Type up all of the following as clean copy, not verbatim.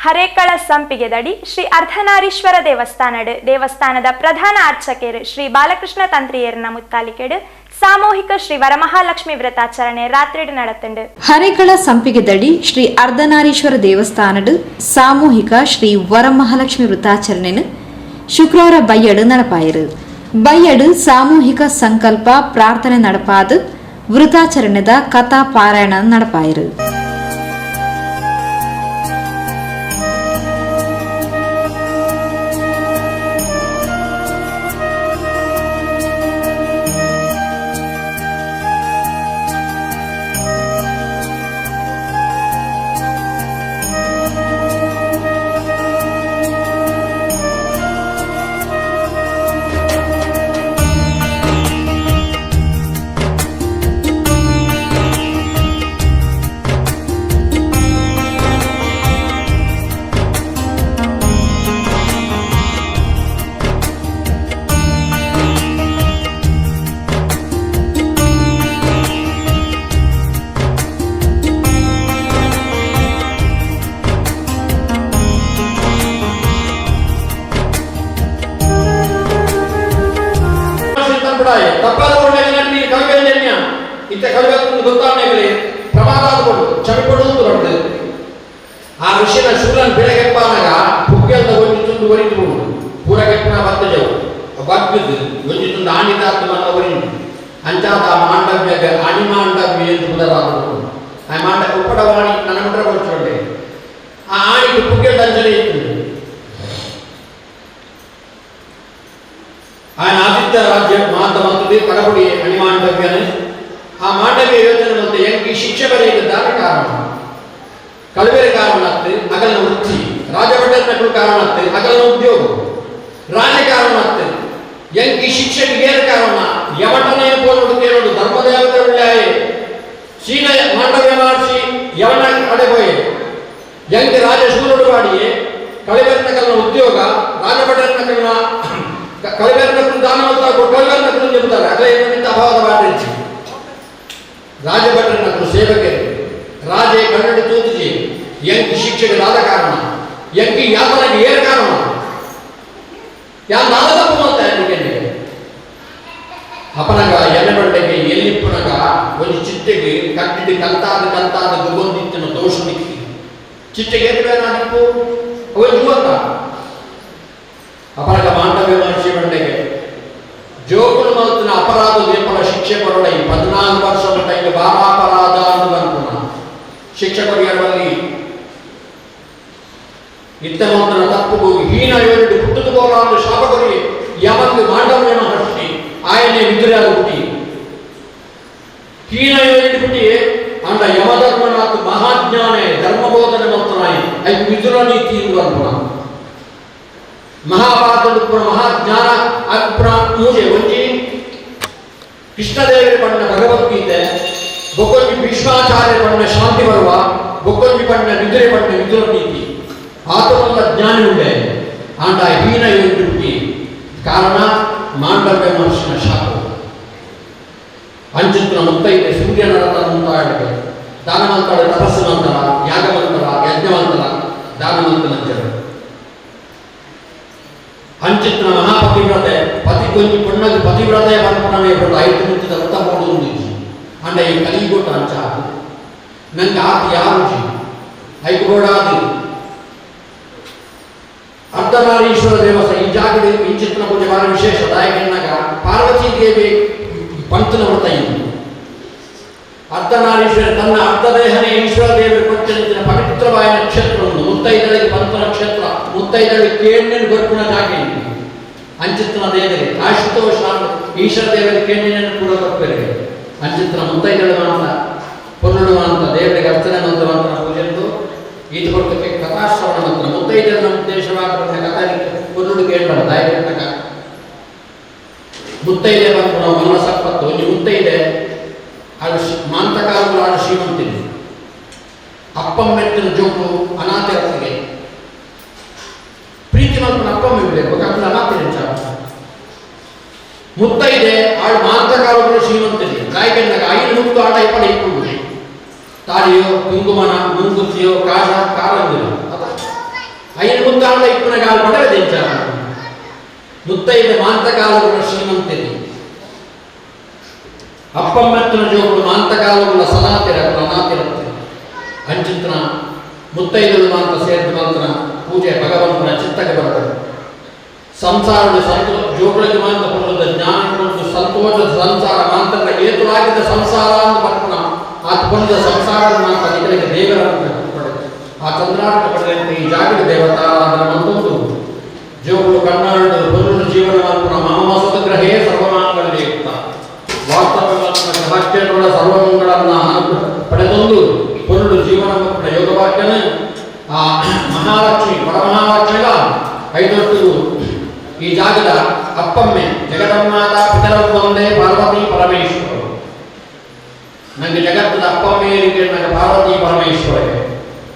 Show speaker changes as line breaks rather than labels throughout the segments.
ಹರೇಕಳ ಸಂಪಿಗೆದಡಿ ಶ್ರೀ ಅರ್ಧನಾರೀಶ್ವರ ದೇವಸ್ಥಾನದ ಪ್ರಧಾನ ಅರ್ಚಕರು ಶ್ರೀ ಬಾಲಕೃಷ್ಣ ತಂತ್ರಿಯರ್ನ ಮುತ್ತಾಲಿಕೆಡು ಸಾಮೂಹಿಕ ಶ್ರೀ ವರಮಹಾಲಕ್ಷ್ಮಿ ವ್ರತಾಚರಣೆ ರಾತ್ರಿ நடத்துண்டு.
ಹರೇಕಳ ಸಂಪಿಗೆದಡಿ ಶ್ರೀ ಅರ್ಧನಾರೀಶ್ವರ ದೇವಸ್ಥಾನಡು ಸಾಮೂಹಿಕ ಶ್ರೀ ವರಮಹಾಲಕ್ಷ್ಮಿ ವ್ರತಾಚರಣೆನು ಶುಕ್ರವಾರ ಬಯ್ಯಡು ನಡಪಾಯರು. ಬಯ್ಯಡು ಸಾಮೂಹಿಕ ಸಂಕಲ್ಪ ಪ್ರಾರ್ಥನೆ ನಡಪಾದು ವ್ರತಾಚರಣೆದ ಕಥಾ ಪಾರಾಯಣ ನಡಪಾಯರು.
ತಪ್ಪಾದ ಒಳ್ಳೆಯ ಕಲ್ಪನೆಯ ಇಂಥ ಕಲ್ಪನೆ ಗೊತ್ತಾಗಲೇ ಪ್ರಮಾದಗಳು ಚಮಿಪಡುವುದು ದೊಡ್ಡದು. ಆ ವಿಷಯದ ಶೂಲನ್ ಬೆಳಗೆಪ್ಪಾನಾಗ ಪುಗ್ಗೆಲ್ದ ಒಂದು ತುಂಡು ಒರಿದು ಪೂರಗೆಪ್ಪನ ಬತ್ತಜವು ಬಗ್ಗದು ಒಂದು ತುಂಡು ಆಣಿದಾತು ಮನ ಒರಿದು ಅಂಚಾದ ಮಾಂಡವ್ಯ ಅಣಿಮಾಂಡವ್ಯ ಎಂದು ಉದರಾದರು. ಆ ಮಾಂಡ ಉಪ್ಪಡವಾಣಿ ನನ್ನ ಮುಟ್ರ ಕೊಡ್ಚೊಂಡೆ ಆ ಆಣಿಗೆ ಪುಗ್ಗೆಲ್ದ ಅಂಜಲಿ ಇತ್ತು. ఆయన ఆదిత్య రాజ్య మాత మంత్రుడి కడపడి అణిమాండవ్యని ఆ మాండవ్య ಯೋಜನೆ ಮತ್ತು ಎಂಕಿ ಶಿಕ್ಷೆ ಬರೆಯಲಿದ್ದಾರೆ ಕಾರಣ ಕಳವೇರಿ ಕಾರಣತ್ತೆ ಅಗಲ ವೃತ್ತಿ ರಾಜಭಟನಗಳು ಕಾರಣತ್ತೆ ಅಗಲ ಉದ್ಯೋಗ ರಾಜಕಾರಣತ್ತೆ ಎಂಕಿ ಶಿಕ್ಷೆಗೆ ಏರ್ ಕಾರಣ ಯವಟನೆ ಪೋಲುಡು ಕೇಳುಡು ಧರ್ಮದೇವತೆ ಉಳ್ಳಾಯೆ ಸೀನ ಮಾಂಡವ್ಯ ಮಾಡಿಸಿ ಯವನ ಅಡೆಬೋಯೆ ಎಂಕಿ ರಾಜ ಶೂರುಡು ಮಾಡಿಯೇ ಕಳವೇರಿನಕಲ್ನ ಉದ್ಯೋಗ ರಾಜಭಟನಕಲ್ನ ಕಳವೇರಿನಕ್ಕೂ ದಾನ ಕಳವೇರಿನಕ್ಕೂ చెబుతారు అట్లా ఏమిటి అభావత వాటించి రాజభటనకు సేవకరు రాజే కన్నడి తూచి ఎంకి శిక్షకు రాద కారణ ఎంకి యాతనకి ఏర్ కారణ యా నాద తప్పమంత ఎందుకంటే అపనగా ఎన్నబండకి ఎల్లిప్పునగా ಒಂದು ಚಿಟ್ಟೆಗೆ ಕಟ್ಟಿಟ್ಟು ಕಂತಾದ ಗುಗೊಂದಿತ್ತಿನ ದೋಷನಿಕ್ಕೆ ಚಿಟ್ಟೆಗೆ ಎದುರೇನಾದಿಪ್ಪು ಅವಳು ಜುವಂತ ಅಪರಗ ಮಾಂಡವ್ಯ ಮಹರ್ಷಿ ಬಂಡೆಗೆ ಜೋಗುಲು ಮಲ್ತಿನ ಅಪರಾಧ ಲೇಪನ ಶಿಕ್ಷೆ ಕೊರಡೈ 14 ವರ್ಷದ ಟೈಗೆ ಬಾರಾಪರಾಧ ಅಂತ ಬಂತು ಶಿಕ್ಷೆ ಕೊರಿಯರಲ್ಲಿ ಇತ್ತಮಂತನ ತಪ್ಪು ಹೀನ ಯೋಡಿ ಹುಟ್ಟುದು ಬೋರಾಂದು ಶಾಪ ಕೊರಿ ಯಮಂದು ಮಾಂಡವ್ಯ ಮಹರ್ಷಿ ಆಯನೆ ವಿಗ್ರಹ ಹುಟ್ಟಿ ಹೀನ ಯೋಡಿ ಹುಟ್ಟಿ ಅಂಡ ಯಮಧರ್ಮನಾಥ ಮಹಾಜ್ಞಾನೇ ಧರ್ಮಬೋಧನೆ ಮಂತ್ರಾಯ ಐದು ವಿದುರ ನೀತಿ ಬಂತು ಮಹಾಭಾರತದ ಮಹಾಜ್ಞಾನ ಮೂಜೆ ಒಂಜಿ ಕೃಷ್ಣದೇವರ ಪಣ್ಣ ಭಗವದ್ಗೀತೆ ಬೊಕ್ಕೊಂಜಿ ಭೀಷ್ಮಾಚಾರ್ಯ ಪಣ್ಣ ಶಾಂತಿ ಬರುವ ಬೊಕ್ಕೊಂಜಿ ಪಣ್ಣ ವಿದುರೆ ಪಣ್ಣ ವಿದುರ ನೀತಿ ಆತನಲ್ಲ ಜ್ಞಾನಿ ಉಂಡೆ ಆಂಡ ಹೀನ ಯೋಗಿ ಕಾರಣ ಮಾಂಡವ್ಯ ಮಹರ್ಷಿನ ಶಾಪ ಅಂಚಿತ್ರ ಮುತ್ತೈದೆ ಸೂರ್ಯನ ರಥ ಮುಂತಾಡಿಗೆ ದಾನವಂತರ ತಪಸ್ಸವಂತರ ಯಾಗವಂತರ ಯಜ್ಞವಂತರ ದಾನವಂತನಂತರ ಅಂಚಿತ್ರ ಮಹಾಪತಿವ್ರತೆ ಪತಿ ಕೊಂಚ ಪುಣ್ಣದು ಪತಿವ್ರತೆ ಬಂಪನೇ ಬರೋದು 5 ನಿಮಿಷದ ವ್ರತ ಮಾಡೋದು ಅಂಡ ಈ ಕಲಿಗೋಟ ಅಂಚ ನಂಗೆ ಆತ ಯಾರು ಐದು ಗೋಡಾದಿ ಅರ್ಧನಾರೀಶ್ವರ ದೇವಸ್ಥಾನ ಈ ಜಾಗದ ಈ ಚಿತ್ರ ಪೂಜೆ ಬಹಳ ವಿಶೇಷ ದಾಯಕನಾಗ ಪಾರ್ವತಿ ದೇವಿ ಪಂಚನ ವ್ರತ ಇದು ಅರ್ಧನಾರೀಶ್ವರ ತನ್ನ ಅರ್ಧದೇಹನೇ ಈಶ್ವರ ದೇವರು ಕೊಟ್ಟಿನ ಪವಿತ್ರವಾದ ನಕ್ಷತ್ರವನ್ನು ಮುತ್ತೈದಳಿಗೆ ಪಂಚ ನಕ್ಷತ್ರ ಮುತ್ತೈದಳಿಗೆ ಕೇಣಿನ ಗೊರ್ಪುಣ ಜಾಗ ಅಂಚಿತ್ರ ದೇವರಿಗೆ ಆಶುತೋಷ ಈಶ್ವರ ದೇವರಿಗೆ ಕೇಣಿನನ್ನು ಕೂಡ ಗೊಪ್ಪರಿಗೆ ಅಂಚಿತ್ರ ಮುತ್ತೈದಳು ಅಂತ ಪೊರುಳು ಅಂತ ದೇವರಿಗೆ ಅರ್ಚನೆ ಮಂತ್ರ ಪೂಜೆಂದು ಇದು ಕೊಡ್ತಕ್ಕೆ ಕಥಾಶ್ರವಣ ಮಂತ್ರ ಮುತ್ತೈದಳ ಉದ್ದೇಶವಾದ ಕಥಾ ಪೊರುಳು ಕೇಂದ್ರ ದಾಯಕ ಮುತ್ತೈದೆ ಬಂದು ನಾವು ಮನ ಸಂಪತ್ತು ಒಂದು ಮುತ್ತೈದೆ ಅದು ಮಾಂತಕಾಲಗಳು ಆಡು ಶ್ರೀಮಂತಿದೆ ಅಪ್ಪಮ್ಮೆತ್ತಿನ ಜೋಕು ಅನಾಥರಿಗೆ ಪ್ರೀತಿ ಮಲ್ಪನ ಅಪ್ಪಮ್ಮ ಇರಬೇಕು ಅక్కడ ಅನಾಥಿನ ಮುತ್ತೈದೆ ಆಳು ಮಾಂತಕಾಲಗಳು ಶ್ರೀಮಂತಿದೆ ಗಾಯಕನಾಗ ಐದು ಮುಕ್ತು ಆಟ ಇಪ್ಪಡ ಇಪ್ಪುದು ತಾಳಿಯೋ ಕುಂಕುಮನ ಮುಂಗುತ್ತಿಯೋ ಕಾಶ ಕಾರಂಗಿಲ್ಲ ಕಾಲ ಇಪ್ಪನ ಕಾಲ ಪಡೆದ ದಿಂಚ ಮುತ್ತೈದ ಮಾಂತಕಾಲಗಳ ಶ್ರೀಮಂತಿದೆ ಅಪ್ಪಮ್ಮತ್ತಿನ ಜೋಗುಳು ಮಾಂತಕಾಲಗಳ ಅನಾತಿರತ್ತೆ ಅಂಚಿತನ ಮುತ್ತೈದಲು ಮಾಂತ ಸೇರಿದ ಮಾತ್ರ ಪೂಜೆ ಭಗವಂತನ ಚಿತ್ತಕ್ಕೆ ಬರಬೇಕು ಸಂಸಾರದ ಜೋಗುಳಿಗೆ ಮಾಂತ ಪಡೆದ ಜ್ಞಾನ ಕೊಂಡು ಸಂತೋಷದ ಸಂಸಾರ ಮಾಂತಕ ಏತುವಾಗಿದ್ದ ಸಂಸಾರ ಅಂತ ಬರ್ಪಣ ಆತ ಬಂದ ಸಂಸಾರದ ಮಾಂತ ನಿಖಲಿಗೆ ದೇವರನ್ನು ಪಡೆದ ಆ ಚಂದ್ರಾರ್ಥ ಪಡೆದಂತೆ ಈ ಜಾಗದ ದೇವತಾರಾಧನ ಮತ್ತೊಂದು ಜೋಗುಳು ಕಣ್ಣಾಡು ಪುರುಷ ಜೀವನ ಮಾತ್ರ ಮಹಾಮಾಸದ ಗ್ರಹೇ ಸರ್ವಮಾಂಗಲ್ಯ ಯುಕ್ತ ವಾಸ್ತವವನ್ನು ಗ್ರಹಕ್ಕೆಗಳ ಸರ್ವಮಂಗಳನ್ನ ಪಡೆದೊಂದು ಪುರುಷ ಜೀವನ ಮಕ್ಕಳ ಯೋಗವಾಕ್ಯನ ಆ ಮಹಾಲಕ್ಷ್ಮಿ ಪರಮಹಾಲಕ್ಷ್ಮಿಗ ಐದೊಟ್ಟು ಈ ಜಾಗದ ಅಪ್ಪಮ್ಮೆ ಜಗದಮ್ಮಾತ ಪಿತರೊಂದೇ ಪಾರ್ವತಿ ಪರಮೇಶ್ವರ ನನಗೆ ಜಗತ್ತದ ಅಪ್ಪಮ್ಮೆಯರಿಗೆ ನನಗೆ ಪಾರ್ವತಿ ಪರಮೇಶ್ವರ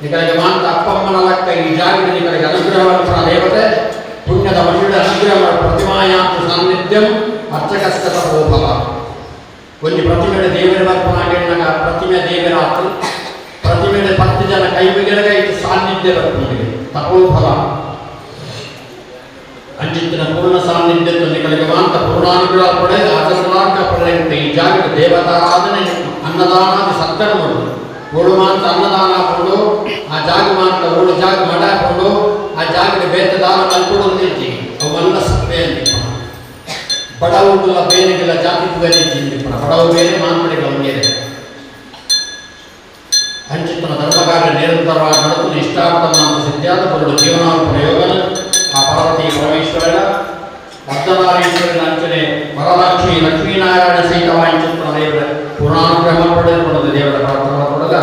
ನಿಕಲಿಗೆ ಮಾಂತ ಅಪ್ಪಮ್ಮನ ಲಕ್ಕ ಈ ಜಾಗದ ನಿಕಲಿಗೆ ಅನುಗ್ರಹವಂತನ ದೇವತೆ ಪುಣ್ಯದ ಮನುಷ್ಯರ ಅನುಗ್ರಹ ಪ್ರತಿಮಾಯಾಂತು ಸಾನ್ನಿಧ್ಯಂ ಅರ್ಚಕಸ್ಥ ತಪೋಫಲ ಒಂದು ಪ್ರತಿಮೆಯ ದೇವರ ಬರ್ಪನಾಗ ಪ್ರತಿಮೆ ದೇವರ ಆತು ಪ್ರತಿಮೆಯ 10 ಜನ ಕೈ ಬಿಗರಿಗೆ ಇದು ಸಾನ್ನಿಧ್ಯ ಬರ್ಪನಿಗೆ ತಪೋಫಲ ಅಂಚಿತ್ತಿನ ಪೂರ್ಣ ಸಾನ್ನಿಧ್ಯದ ನಿಕಲಿಗೆ ಮಾಂತ ಪೂರ್ಣಾನುಗ್ರಹ ಪಡೆದ ಆಚರಣಾರ್ಥ ಪಡೆದಂತೆ ಈ ಜಾಗದ ದೇವತಾರಾಧನೆ ಅನ್ನದಾನಾದಿ ಸತ್ಕರ ಮಾಡುದು ಓಡು ಮಾಂತ ಅನ್ನದಾನ ಕೊಂಡು ಆ ಜಾಗ ಮಾಂತ ಓಡು ಜಾಗ ಮಡ ಕೊಂಡು ಆ ಜಾಗದ ಬೇತದಾನ ಕಲ್ಕೊಡು ನಿಂತಿ ಅವೆಲ್ಲ ಸತ್ವೆ ಅಂತ ಬಡವುಗಳ ಬೇನೆಗಳ ಜಾತಿ ಬೇರೆ ಚಿಂತಿಪಣ ಬಡವು ಬೇರೆ ಮಾನ್ಮಡಿಗಳ ಬೇರೆ ಅಂಚಿತನ ಧರ್ಮಕಾರ್ಯ ನಿರಂತರವಾಗಿ ನಡೆದು ಇಷ್ಟಾರ್ಥ ಮಾಂತ ಸಿದ್ಧಾದ ಪುರುಡು ಜೀವನಾರ್ಪಣ ಯೋಗನ ಆ ಪಾರ್ವತಿ ಪರಮೇಶ್ವರನ ಅರ್ಧನಾರೀಶ್ವರನ ಅಂಚನೆ ವರಲಕ್ಷ್ಮಿ ಲಕ್ಷ್ಮೀನಾರಾಯಣ ಸಹಿತವಾಂಚಿತನ ದೇವರ ಪೂರ್ಣಾನುಗ್ರಹ ಪಡೆದುಕೊಂಡ ದೇವರ ಪ್ರಾರ್ಥನೆ ಕೊಡಗ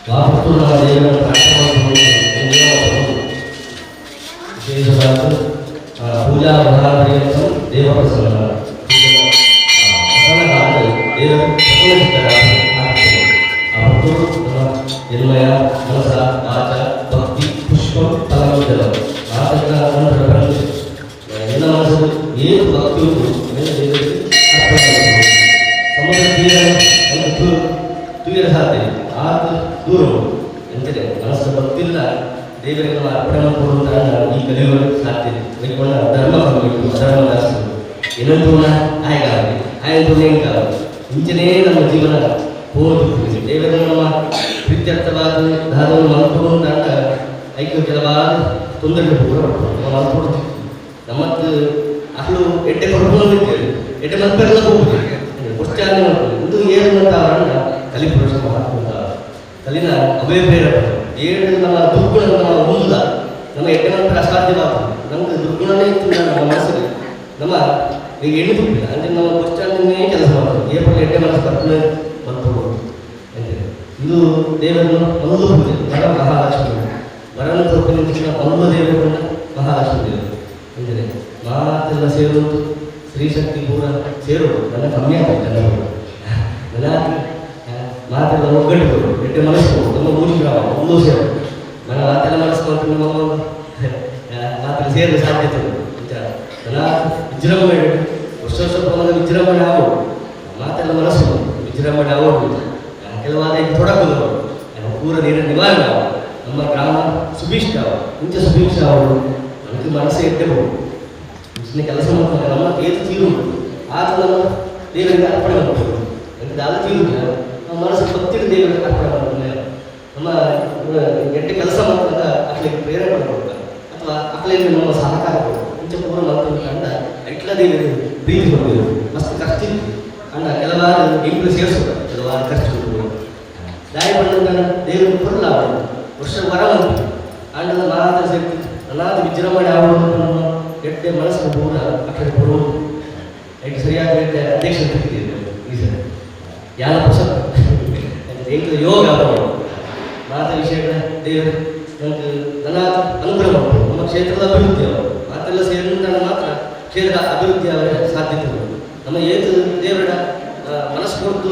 ವಾಪಸ್ಸು ನಮ್ಮ ದೇವರನ್ನು ವಿಶೇಷವಾದ ಪೂಜಾ ಬರಾಬರಿಯನ್ನು ದೇವಪ್ರಸನ್ನ ದೇವರು ಜನ್ಮಯ ಮನಸ ವಾಚ ಭಕ್ತಿ ಪುಷ್ಪ ಫಲವಿದ್ದಲ್ಲ ಆತನ ಎಲ್ಲ ಮನಸ್ಸು ಏನು ಭಕ್ತಿ ಉಂಟು ಸಮುದ್ರ ತೀರ ಸಾಧ್ಯ ಆತ ದೂರ ಎಂದರೆ ಮನಸ್ಸು ಭಕ್ತಿಲ್ಲ ದೇವರಿಗೆ ನಮ್ಮ ಅರ್ಪಣೆ ಕೊಡುವಂತ ಈ ಕಲಿಯುವ ಸಾಧ್ಯ ಧರ್ಮ ಸಂಭವಿಟ್ಟು ಧರ್ಮ ಜಾಸ್ತಿ ಏನಂತೂ ಆಯ್ಕಾಗಲಿ ಆಯ್ತು ನೇಂಕಾಗಲಿ ಮುಂಚೆನೇ ನಮ್ಮ ಜೀವನ ಹೋಗುತ್ತದೆ ದೇವರ ನಮ್ಮ ಪ್ರೀತ್ಯರ್ಥವಾದ ದಾದವನ್ನು ಮಲ್ಕೊಂಡು ಅಂತ ಐಕ್ಯ ಕೆಲವಾದ ತೊಂದರೆ ಕೂಡ ಮಲ್ಕೊಡ್ತೀವಿ ನಮ್ಮದು ಅಹಲು ಎಡ್ಡೆ ಕೊಡ್ಕೊಂಡಿದ್ದೇವೆ ಎಡ್ಡೆ ಮಲ್ಪೆಲ್ಲ ಹೋಗ್ತೀವಿ ಉಚ್ಚಾರಣೆ ಮಾಡ್ತೀವಿ ಇದು ಏನು ಅಂತ ಅವರನ್ನ ಕಲಿಪುರುಷ ಮಹಾತ್ಮ ಕಲಿನ ಅವೇ ಪ್ರೇರಕ ಏಳು ನಮ್ಮ ದುರ್ಗುಣ ನಮ್ಮ ಮುಂದ ನಮ್ಮ ಎಡ್ಡೆ ಮಲ್ಪರ ಅಸಾಧ್ಯವಾಗ್ತದೆ ನಮ್ಗೆ ದುರ್ಗುಣನೇ ಇತ್ತು ನಮ್ಮ ಮನಸ್ಸಿಗೆ ನಮ್ಮ ಈಗ ಎಣ್ಣೆ ತುಂಬಿಲ್ಲ ಅಂದರೆ ನಮ್ಮ ಉಚ್ಚಾರಣೆಯೇ ಕೆಲಸ ಮಾಡ್ತೀವಿ ಏಪಲ್ಲಿ ಎಡ್ಡೆ ಮನಸ್ಸು ಕರ್ತನೆ ಮಲ್ಕೊಳ್ಬೋದು ಇದು ದೇವರನ್ನು ಮಲ್ಲು ಪೂಜೆ ವರ ಮಹಾಲಕ್ಷ್ಮಿ ವರನ ತೋರ್ಪಿನ ಮಲ್ಲು ದೇವರನ್ನ ಮಹಾಲಕ್ಷ್ಮಿ ದೇವರು ಅಂದರೆ ಮಾತೆಲ್ಲ ಸೇರುವುದು ಸ್ತ್ರೀಶಕ್ತಿ ಪೂರ ಸೇರುವುದು ನನ್ನ ಕಮ್ಮಿ ಆಗ್ತದೆ ನನ್ನ ಮಾತೆಲ್ಲ ಒಗ್ಗಟ್ಟು ಎಡ್ಡೆ ಮನಸ್ಸು ನಮ್ಮ ಮೂರು ಗ್ರಾಮ ಒಂದು ಸೇರು ನನ್ನ ಮಾತೆಲ್ಲ ಮನಸ್ಸು ಮತ್ತು ನಮ್ಮ ಮಾತೆಲ್ಲ ಸೇರಲು ಸಾಧ್ಯತೆ ನನ್ನ ವಿಜೃಂಭಣೆ ವರ್ಷ ವಿಜೃಂಭಣೆ ಆಗೋದು ಮಾತೆಲ್ಲ ಮನಸ್ಸು ವಿಜೃಂಭಣೆ ಆಗೋದು ಕೆಲವಾದ ತೊಡಗುದು ಪೂರ ನೀರಿನ ನಿವಾರಣೆ ನಮ್ಮ ಗ್ರಾಮ ಸುಭಿಷ್ಟ ಮುಂಚೆ ಸುಭಿಕ್ಷ ಅವರು ನಮಗೆ ಮನಸ್ಸೇ ಇಟ್ಟಬಹುದು ಕೆಲಸ ಮಾಡ್ತಾರೆ ನಮ್ಮ ಏತು ತೀರು ಆತ ನಮ್ಮ ದೇವರಿಗೆ ಅರ್ಪಣೆ ಮಾಡ್ಬೋದು ಯಾಕಂದ್ರೆ ಅದು ತೀರುವುದಿಲ್ಲ ನಮ್ಮ ಮನಸ್ಸು ಭಕ್ತಿಗೆ ದೇವರಿಗೆ ಅರ್ಪಣೆ ಮಾಡ್ತಾರೆ ನಮ್ಮ ಎಡ್ಡೆ ಕೆಲಸ ಮಾಡ್ತಾಗ ಅಕ್ಲಿಗೆ ಪ್ರೇರಣೆ ಮಾಡ್ತಾರೆ ಅಥವಾ ಅಕ್ಲಿಗೆ ನಮ್ಮ ಸಹಕಾರ ಮುಂಚೆ ಪೂರ ಮಾಡ್ತಾರೆ ಅಂದ ಇಟ್ಲ ದೇವರಿಗೆ ಪ್ರೀತಿ ಕೊಡಬೇಕು ಮಸ್ತ್ ಖರ್ಚಿತ್ತು ಅಂದ ಕೆಲವಾರು ಇಂಪ್ಲು ಸೇರಿಸ್ತಾರೆ ಕೆಲವಾರು ಖರ್ಚು ದಾಯ ಬಂದ ದೇವರು ಬರಲ್ಲ ಅವರು ವರ್ಷ ವರ ಬಂತು ಅಂಡದ ಮಾತ ಸೇರ್ತಿ ಅನಾಥ ವಿಜೃಂಭಣೆ ಆಗುವುದು ಎಡ್ಡೆ ಮನಸ್ಸು ಪೂರ ಅಕ್ಕಡೆ ಕೊಡುವುದು ಯಾಕೆ ಸರಿಯಾದ ಅಧ್ಯಕ್ಷ ಈ ಸರಿ ಯಾವ ಪುಸ್ತಕ ಯೋಗ ಮಾತ ವಿಷಯಗಳ ದೇವರು ನಮಗೆ ಅನಾಥ ಅನುಗ್ರಹ ಮಾಡ್ಬೋದು ನಮ್ಮ ಕ್ಷೇತ್ರದ ಅಭಿವೃದ್ಧಿ ಅವರು ಮಾತೆಲ್ಲ ಸೇರಿದಾಗ ಮಾತ್ರ ಕ್ಷೇತ್ರ ಅಭಿವೃದ್ಧಿ ಅವರ ಸಾಧ್ಯತೆ ಉಂಟು ನಮ್ಮ ಏತು ದೇವರ ಮನಸ್ಸು ಕೊಟ್ಟು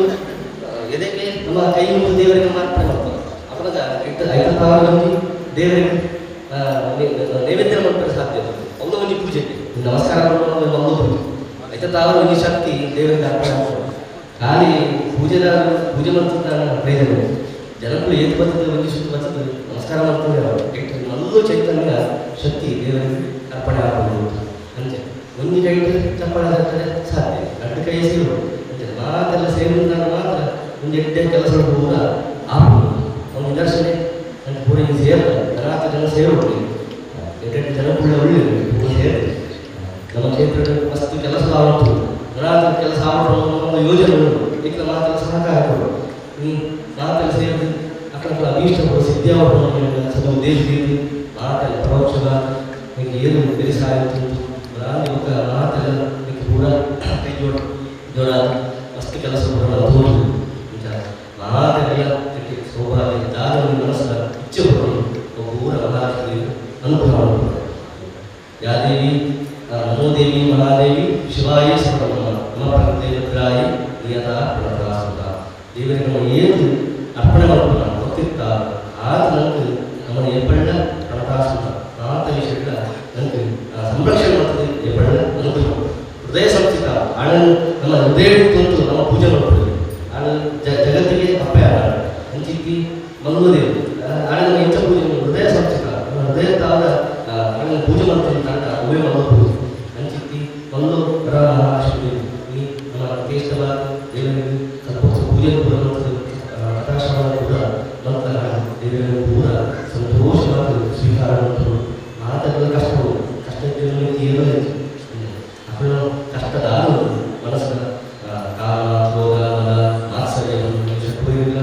ಎದಕ್ಕೆ ನಮ್ಮ ಕೈ ಮುಗಿದು ದೇವರಿಗೆ ಮಾತ್ರ ಮಾಡ್ತಾರೆ ಅಪರಾಧ 50,000 ಮಂದಿ ದೇವರಿಗೆ ನೈವೇದ್ಯ ಮಾಡ್ತಾರೆ ಸಾಧ್ಯ ಒಂದು ಮಂದಿ ಪೂಜೆಗೆ ನಮಸ್ಕಾರ ಮಾಡೋದು ಒಂದು ಪೂಜೆ 50,000 ಮಂದಿ ಶಕ್ತಿ ದೇವರಿಗೆ ಅರ್ಪಣೆ ಮಾಡ್ತಾರೆ ಖಾಲಿ ಪೂಜೆ ಮಾಡ್ತಿದ್ದ ಪ್ರಯೋಜನ ಜನಗಳು ಏದು ಬರ್ತದೆ ಒಂದು ಸುತ್ತ ಬರ್ತದೆ ನಮಸ್ಕಾರ ಮಾಡ್ತಾರೆ ನಲ್ಲೂ ಚೈತನ್ಯ ಶಕ್ತಿ ದೇವರಿಗೆ ಅರ್ಪಣೆ ಆಗ್ಬೋದು ಅಂತೆ ಒಂದು ಕೈ ಚಪ್ಪಳ ಹಾಕಿದ್ರೆ ಸಾಧ್ಯ ಅಡ್ಡ ಕೈ ಸೇರು ಮಾತೆಲ್ಲ ಸೇರಿದಾಗ ಮಾತ್ರ ಒಂದು ಎಡ್ಡೆ ಕೆಲಸ ಕೂಡ ಆಗ್ಬೋದು ಒಂದು ನಿದರ್ಶನೆ ನನ್ನ ಪೂರ ಸೇರಲ್ಲ ಅನಾಥ ಜನ ಸೇರೋದು ಎಡ್ಡೆಡ್ಡೆ ಜನಗಳ ಒಳ್ಳೆಯದು ಸೇರಿ ನಮ್ಮ ಕ್ಷೇತ್ರದ ಮಸ್ತ್ ಕೆಲಸ ಆಗುತ್ತದೆ ಅನಾಥ ಕೆಲಸ ಆಗುವ ಒಂದು ಯೋಜನೆ ಈಗ ಮಾತೆಲ್ಲ ಸಹಕಾರ ಕೊಡು ಮಾತೆಲ್ಲ ಸೇರಿದು ಅక్కడ ಅಭೀಷ್ಟ ಕೊಡು ಸಿದ್ಧಾವಣೆ ಸಮ ದೇಶ ರೀತಿ ಮಾತೆಲ್ಲ ಪರೋಕ್ಷವಾದ ನಿಮಗೆ ಏನು ಬೆಳೆಸಾಯಿತು ರಾಮ ಮಾತೆಲ್ಲ ನಿಮಗೆ ಪೂರ ಕೈ ಜೋಡ ಮಸ್ತ್ ಕೆಲಸ ತೋರು ಮಾತೆಲ್ಲ ಸೌಭಾಗ್ಯ ದಾರವನ್ನು ಮನಸ್ಸಿನ ಇಚ್ಛೆ ಬರೋದು ಪೂರ ಮಹಾಲಕ್ಷ್ಮಿ ಅನುಗ್ರಹ ಮಾಡೋದು ಯಾದೇವಿ ನಮೋದೇವಿ ಮಹಾದೇವಿ ಶಿವಾಯೇ ಸರ್ವಮ್ಮ ನಮ್ಮ ದೇವಗ್ರಾಯ ನಿಯತ ಪ್ರಣತಾಸುತ ದೇವರಿಗೆ ನಮ್ಮ ಏನು ಅರ್ಪಣೆ ಮಾಡ್ಕೊಂಡು ಗೊತ್ತಿರ್ತ ಆದ ನನಗೆ ನಮ್ಮನ್ನು ಎಬ್ಬಳ್ಳ ಪ್ರಣತಾಸುತ ಆತ ವಿಷಯಗಳ ನನಗೆ ಸಂರಕ್ಷಣೆ ಮಾಡ್ತದೆ ಎಬ್ಬಳ್ಳ ಅನುಗ್ರಹ ಹೃದಯ ಸಂಸ್ಥಿತ ಆಳನ್ನು ನಮ್ಮ ಹೃದಯ ತಂತು ನಮ್ಮ ಪೂಜೆ ಮಾಡ್ತೀವಿ ಆಳ ಜಗತ್ತಿಗೆ ಅಪ್ಪೆ ಆಡ ಅಂಚಿತ್ತಿ ಮಂಗಳೂರು ಆಳ ನಮ್ಮ ಹೆಚ್ಚ ಪೂಜೆ ಹೃದಯ ಸಂಸ್ಥಿತ ನಮ್ಮ ಹೃದಯ ತಾದ ಆಳನ್ನು ಪೂಜೆ ಮಾಡ್ತೀನಿ ಅಂತ ಅವೇ ಮಂಗಳೂರು ಪೂಜೆ ಅಂಚಿತ್ತಿ ಮಂಗಳೂರು ಮಹಾಲಕ್ಷ್ಮಿ ನಮ್ಮ ದೇಶವಾದ ದೇವರಿಗೆ ಸ್ವಲ್ಪ ಪೂಜೆ ಕೂಡ ಆಕಾಶವಾದ ಕೂಡ ನಂತರ ದೇವರಿಗೆ ಕೂಡ ಸಂತೋಷವಾದ ಸ್ವೀಕಾರ ಮಾಡ್ತಾರೆ ಮಾತಾಡಲು ಕಷ್ಟಗಳು ಕಷ್ಟಕ್ಕೆ ಏನೋ ಅಪ್ಪಳು ಕಷ್ಟದ ಮನಸ್ಸಿನ ಕಾಮ ರೋಗ ಮನ ಮಾತ್ಸರ್ಯ ಶಕ್ತಿಲ್ಲ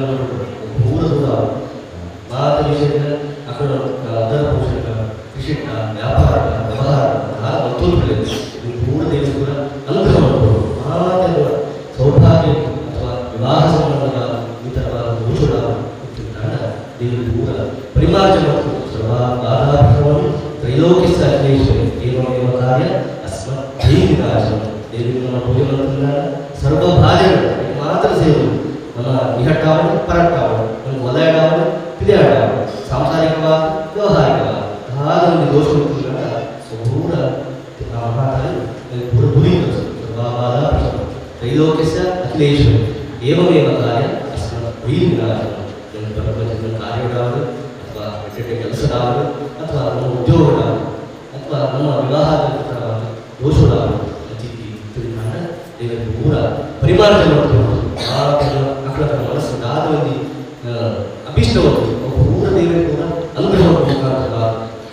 ಪೂರ ದೂರ ಮಾತ ವಿಷಯ ಅಕ್ಕಳು ಅದರ ಪೋಷಕ ಕೃಷಿಕ ವ್ಯಾಪಾರ ವ್ಯವಹಾರ ಮತ್ತೊಂದು ಪೂರ ದೇಶ ಕೂಡ ಅನುಗ್ರಹ ಮಾಡಬಹುದು ಮಾತೆಲ್ಲ ಸೌಭಾಗ್ಯ ಅಥವಾ ವಿವಾಹ ಸಂಬಂಧವಾದ ಈ ಥರವಾದ ದೋಷಗಳ ನಿಹಟ್ಟಾವಣೆ ಪರಟ್ಟಾವಣೆ ಒಂದು ವಲಯಡಾವಣೆ ಪಿಲಿಯಾಡಾವಣೆ ಸಾಂಸಾರಿಕವಾದ ವ್ಯವಹಾರಿಕವಾದ ಒಂದು ದೋಷ ಪೂರ ಪೂರ ಗುರಿ ತ್ರೈಲೋಕ್ಯಸ್ಯ ಅಖಿಲೇಶ್ವರಿ ಏವಮೇವ ಕಾರ್ಯ ಕಾರ್ಯಗಳಾಗಲಿ ಅಥವಾ ಕೆಲಸಗಳಾಗಲಿ ಅಥವಾ ನಮ್ಮ ಉದ್ಯೋಗಗಳಾಗಲಿ ಅಥವಾ ನಮ್ಮ ವಿವಾಹದ ದೋಷಗಳಾಗಲಿ ದೇವರಿಗೆ ಪೂರ ಪರಿಮಾರ್ಜನೆ ಮಕ್ಕಳ ಮನಸ್ಸು ದಾದವಾಗಿ ಅಭಿಷ್ಟವನ್ನು ಪೂರ ದೇವರಿಗೆ ಕೂಡ ಅನುಗ್ರಹ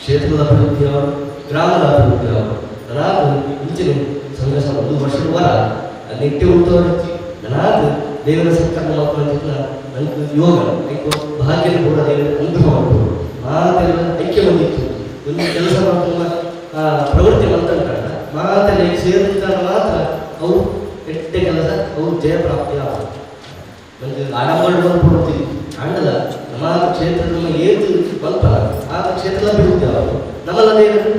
ಕ್ಷೇತ್ರದ ಅಭಿವೃದ್ಧಿಯವರು ಗ್ರಾಮದ ಅಭಿವೃದ್ಧಿಯವರು ನನಗೆ ಇಂಚಿನ ಸಂಘರ್ಷ 1 ವರ್ಷದ ವರ ನೆಟ್ಟೆ ಉಂಟವರಿಚ್ಚಿ ನನಗೆ ದೇವರ ಸಂಕಲ್ಪ ಮಾಡ್ಕೊಳ್ಳೋದಕ್ಕೆ ನನಗೆ ಯೋಗ ಐಕೋ ಭಾಗ್ಯ ಕೂಡ ದೇವರ ಅನುಗ್ರಹ ಮಾಡ್ಬೋದು ಮಾತೆಲ್ಲ ಐಕ್ಯ ಬಂದಿತ್ತು ಒಂದು ಕೆಲಸ ಮಾಡ್ಕೊಂಡ ಪ್ರವೃತ್ತಿ ಮಾಡ್ತಾರೆ ಮಾತೆಲ್ಲ ಸೇರಿದಾಗ ಮಾತ್ರ ಅವರು ಎಟ್ಟೆ ಕೆಲಸ ಅವರು ಜಯ ಪ್ರಾಪ್ತಿ ಆಗುತ್ತೆ ನನಗೆ ಆಡಂಬರ ಕೊಡ್ತೀವಿ ಆಂಡಲ ನಮ್ಮ ಕ್ಷೇತ್ರದ ಏದು ಬಂತಲ್ಲ ಆ ಕ್ಷೇತ್ರದ ಅಭಿವೃದ್ಧಿ ಆಗುತ್ತೆ ನಮ್ಮಲ್ಲ ದೇವರು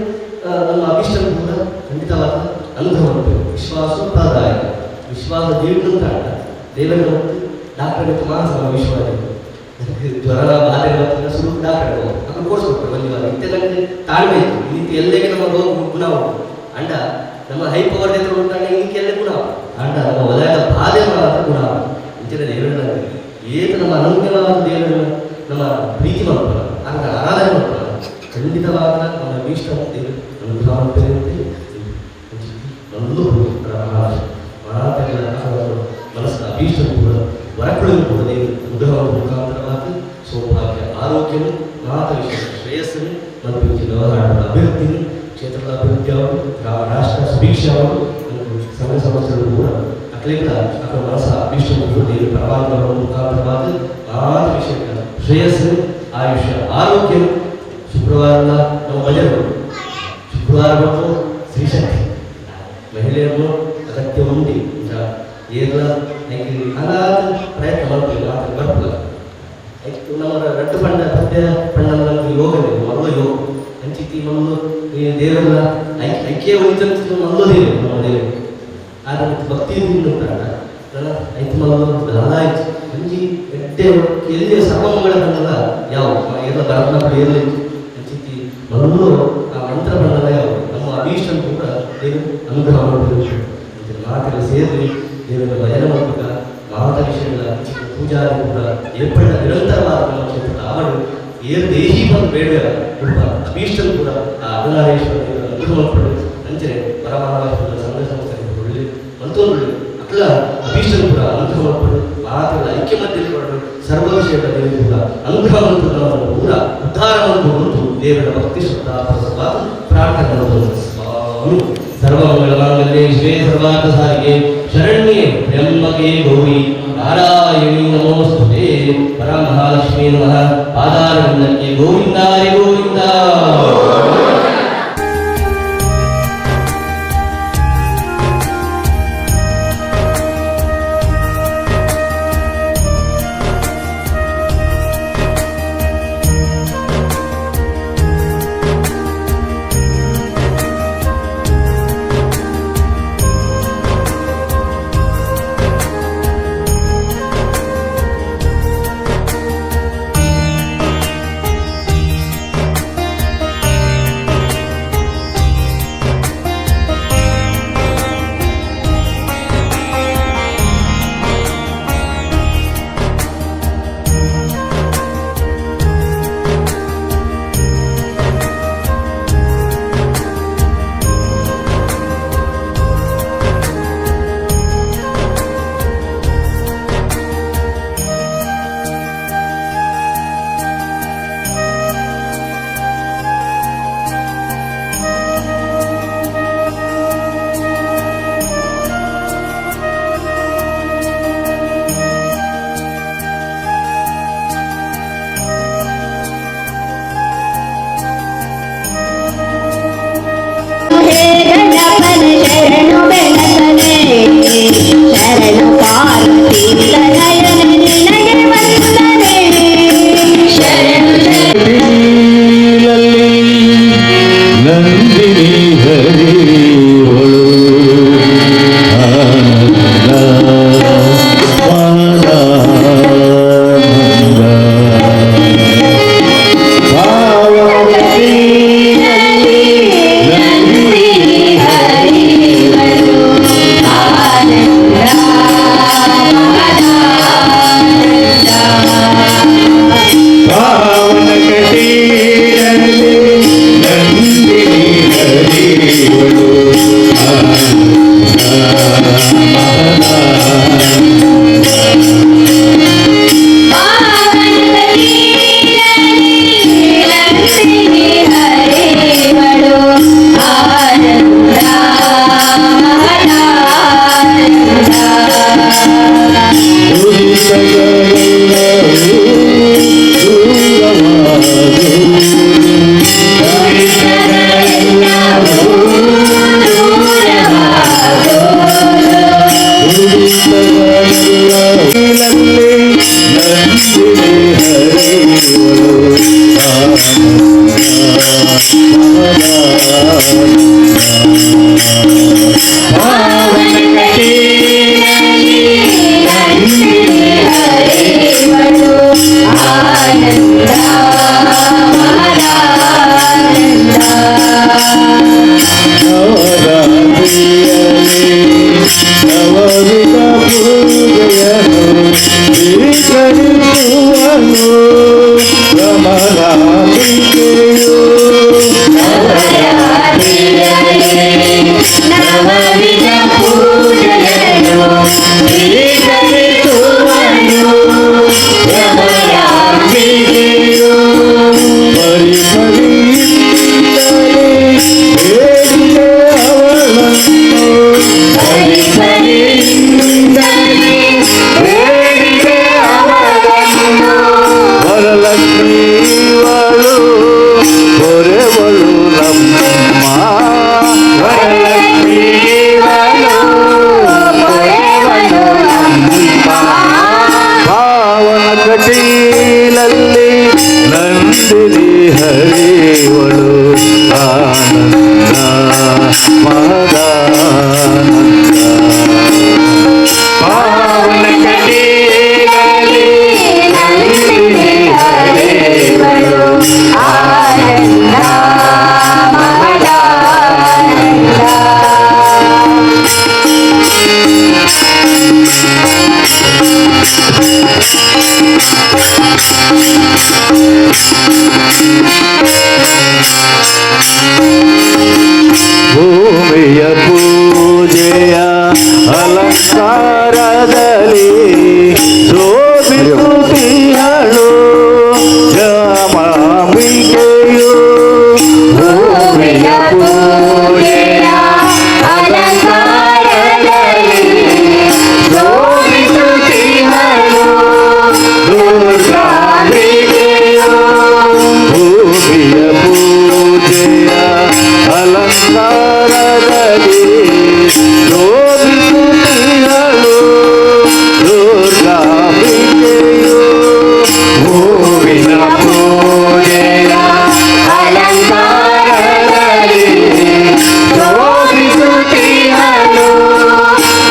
ನಮ್ಮ ಅಭಿಷ್ಟ ಕೂಡ ಖಂಡಿತವಾದ ಅನುಗ್ರಹ ಮಾಡಬೇಕು ವಿಶ್ವಾಸ ಪ್ರಾದಾಯಕ ವಿಶ್ವಾಸ ದೇವರು ಕಾರಣ ದೇವರ ಡಾಕ್ಟರ್ ಮಾತ್ರ ವಿಶ್ವಾಸ ಜ್ವರ ಬಾಧೆ ಶುರು ಡಾಕ್ಟರ್ ಅದು ಕೋರ್ಸ್ ಕೊಡ್ತಾರೆ ಬಂದಿವಾಗ ಇಂತೆ ನಮಗೆ ತಾಳ್ಮೆ ಇತ್ತು ಈ ರೀತಿ ಎಲ್ಲೆಗೆ ನಮ್ಮ ರೋಗ ಗುಣ ಉಂಟು ಅಂಡ ನಮ್ಮ ಹೈ ಪವರ್ ಜೊತೆ ಉಂಟಾಗ ಇದಕ್ಕೆ ಎಲ್ಲ ಗುಣ ಅಂಡ ನಮ್ಮ ವಲಯದ ಬಾಧೆ ಮಾತ್ರ ಗುಣ ಇಂಚಿನ ದೇವರ ಏತ ನಮ್ಮ ಅನನ್ಯವಾದ ದೇವರನ್ನು ನಮ್ಮ ಪ್ರೀತಿ ಮಾಡ್ತಾರೆ ಆಗ ಆರಾಧನೆ ಮಾಡ್ತಾರೆ ಖಂಡಿತವಾದ ನಮ್ಮ ಅಭೀಷ್ಟ ದೇವರು ಅನುಗ್ರಹ ಮಾಡ್ತೇವೆ ಮನಸ್ಸಿನ ಅಭೀಷ್ಟ ಕೂಡ ವರಗಳನ್ನು ಕೂಡ ದೇವರು ಅನುಗ್ರಹದ ಮುಖಾಂತರವಾಗಿ ಸೌಭಾಗ್ಯ ಆರೋಗ್ಯವು ಮಾತ ವಿಷಯ ಶ್ರೇಯಸ್ಸನ್ನು ಮತ್ತು ವ್ಯವಹಾರದ ಅಭಿವೃದ್ಧಿಯನ್ನು ಕ್ಷೇತ್ರದ ಅಭಿವೃದ್ಧಿ ಅವರು ಗ್ರಾಮ ರಾಷ್ಟ್ರ ಸುಭಿಕ್ಷೆ ಅವರು ಸಂಘ ಸಂಸ್ಥೆಗಳು ಕೂಡ ಅಕಲಿಂದ ಅಥವಾ ಮನಸ್ಸ ಅಭೀಷ್ಟ ದೇವರು ಪರಮಾತ್ಮರ ಮುಖಾಂತರವಾಗಿ ಮಾತ ವಿಷಯಗಳ ಶ್ರೇಯಸ್ಸು ಆಯುಷ್ಯ ಆರೋಗ್ಯ ಶುಕ್ರವಾರದ ನಾವು ಭಜನೆಗಳು ಶುಕ್ರವಾರ ಮತ್ತು ಸ್ತ್ರೀಶಕ್ತಿ ಮಹಿಳೆಯರು ಅಗತ್ಯ ಉಂಟು ಏನ ಹಲವಾರು ಪ್ರಯತ್ನ ಮಾಡ್ತೀವಿ ಮಾತ್ರ ಬರ್ತಲ್ಲ ಆಯ್ತು ನಮ್ಮ ರಟ್ಟು ಪಂಡ ಪದ್ಯ ಪಂಡ ನಮಗೆ ಯೋಗವಿದೆ ಮಲ್ಲ ಯೋಗ ಹಂಚಿತಿ ಮಲ್ಲು ದೇವರ ಐಕ್ಯ ಉಳಿತಂತ ಮಲ್ಲು ದೇವರು ನಮ್ಮ ದೇವರು ಆದರೆ ಭಕ್ತಿಯಿಂದ ಐತು ಮಲ್ಲು ಹಲಾಯ್ತು ಹಂಚಿ ಎಡ್ಡೆ ಎಲ್ಲಿಯ ಸರ್ವಮಂಗಳ ಪಂಡದ ಯಾವ ಎಲ್ಲ ಭರತನಾಪುರ ಎಲ್ಲಿ ಹಂಚಿತಿ ಮಲ್ಲು ಆ ಮಂತ್ರ ಪಂಡದ ಯಾವ ನಮ್ಮ ಅಭೀಷ್ಟ ಕೂಡ ದೇವರು ಅನುಗ್ರಹ ಮಾಡಬೇಕು ಮಾತೆಲ್ಲ ಸೇರಿ ದೇವರ ಭಜನೆ ಮೂಲಕ ಮಾತ ವಿಷಯಗಳ ಪೂಜಾರಿ ಕೂಡ ಏರ್ಪಡ ನಿರಂತರವಾದ ನಮ್ಮ ಕ್ಷೇತ್ರದ ಅವಳು ಏರು ದೇಹಿ ಬಂದು ಬೇಡ ಅಭೀಷ್ಟರು ಕೂಡ ಆ ಅರ್ಧನಾರೀಶ್ವರ ಅನುಗ್ರಹ ಪಡೆದು ಅಂಚನೆ ಪರಮಹಾರಾಷ್ಟ್ರದ ಸಂಘ ಸಂಸ್ಥೆಗಳು ಒಳ್ಳೆ ಮತ್ತೊಂದು ಅಲ್ಲ ಅಭೀಷ್ಟರು ಕೂಡ ಅನುಗ್ರಹ ಪಡೆದು ಮಾತೆಲ್ಲ ಐಕ್ಯ ಮಧ್ಯದಲ್ಲಿ ಪಡೆದು ಸರ್ವ ವಿಷಯಗಳ ದೇವರು ಕೂಡ ಅನುಗ್ರಹ ಮಂತ್ರವನ್ನು ಕೂಡ ಉದ್ಧಾರವನ್ನು ಹೊಂದು ದೇವರ ಭಕ್ತಿ ಶ್ರದ್ಧಾ ಪ್ರಾರ್ಥನೆ ಸ್ವಾಮಿ ಸರ್ವಮಂಗಳಮಾಂಗಲ್ಯೆ ಶಿವೆ ಸರ್ವಾರ್ಥಸಾಧಿಕೆ ಶರಣ್ಯೆ ತ್ರ್ಯಂಬಕೆ ಗೌರಿ ನಾರಾಯಣಿ ನಮೋಸ್ತುತೆ ಪರಮಹಾಲಕ್ಷ್ಮೀ ನಮಃ ಪಾದಾರವಿಂದಕ್ಕೆ ಗೋವಿಂದ ಹರಿ ಗೋವಿಂದ.
ಪಾವನ ಕಟೀಲಲ್ಲಿ ನಂದಿನಿ ಹರಿವಳು ಆನಂದ ಮಹದಾನಂದ.
ಭೂಮಿಯ ಪೂಜೆಯ ಅಲಂಕಾರದಲ್ಲಿ ಶೋಭಿಸುತ್ತಿಹಳು ಜಮಾಂಬಿಕೆಯು.
ಭೂಮಿಯ ಪೂಜೆಯ ಅಲಂಕಾರದಲ್ಲಿ ಶೋಭಿಸುತ್ತಿಹಳು ದುರ್ಗಾಂಬಿಕೆಯು.
ಭೂಮಿಯ ಪೂಜೆಯ ಅಲಂಕಾರದಲ್ಲಿ ಶೋಭಿಸುತ್ತಿಹಳು ದುರ್ಗಾಂಬಿಕೆಯು.
ಹೂವಿನ ಪೂಜೆಯ ಅಲಂಕಾರದಲ್ಲಿ ಶೋಭಿಸುತ್ತಿಹಳು